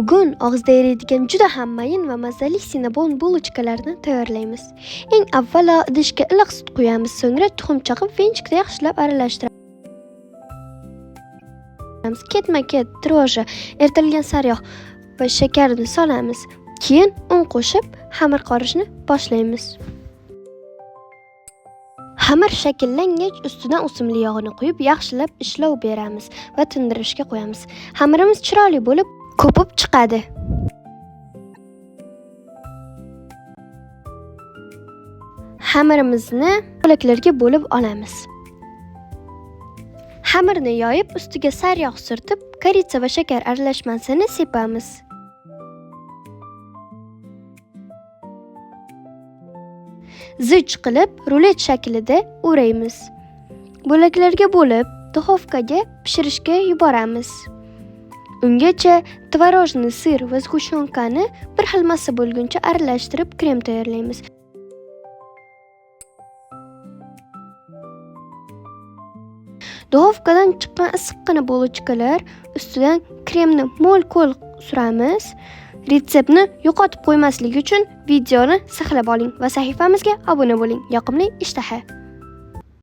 Bugun og'izda eriydigan juda ham mayin va mazali sinabon bulochkalarni tayyorlaymiz. Eng avvalo idishga iliq sut quyamiz, so'ngra tuxum chaqib venchikda yaxshilab aralashtiramiz. Ketma-ket droji, eritilgan sariyog' va shakarni solamiz. Keyin un qo'shib xamir qorishni boshlaymiz. Xamir shakllangach, ustidan o'simlik yog'ini quyib, yaxshilab ishlov beramiz va tindirishga qo'yamiz. Xamirimiz chiroyli bo'lib, ko'pib chiqadi. Xamirimizni bo'laklarga bo'lib olamiz. Xamirni yoyib, ustiga sariyog' surtib, koritsa va shakar aralashmasini sepamiz. Zich qilib, rulet shaklida o'raymiz. Bo'laklarga bo'lib, duxovkaga pishirishga yuboramiz. Ungacha tvorojni sir va zgushonkani bir xil massa bo'lguncha aralashtirib krem tayyorlaymiz. Duxovkadan chiqqan issiqqina bulochkalar ustidan kremni mo'l-ko'l suramiz. Retseptni yo'qotib qo'ymaslik uchun videoni saqlab oling va sahifamizga obuna bo'ling. Yoqimli ishtaha!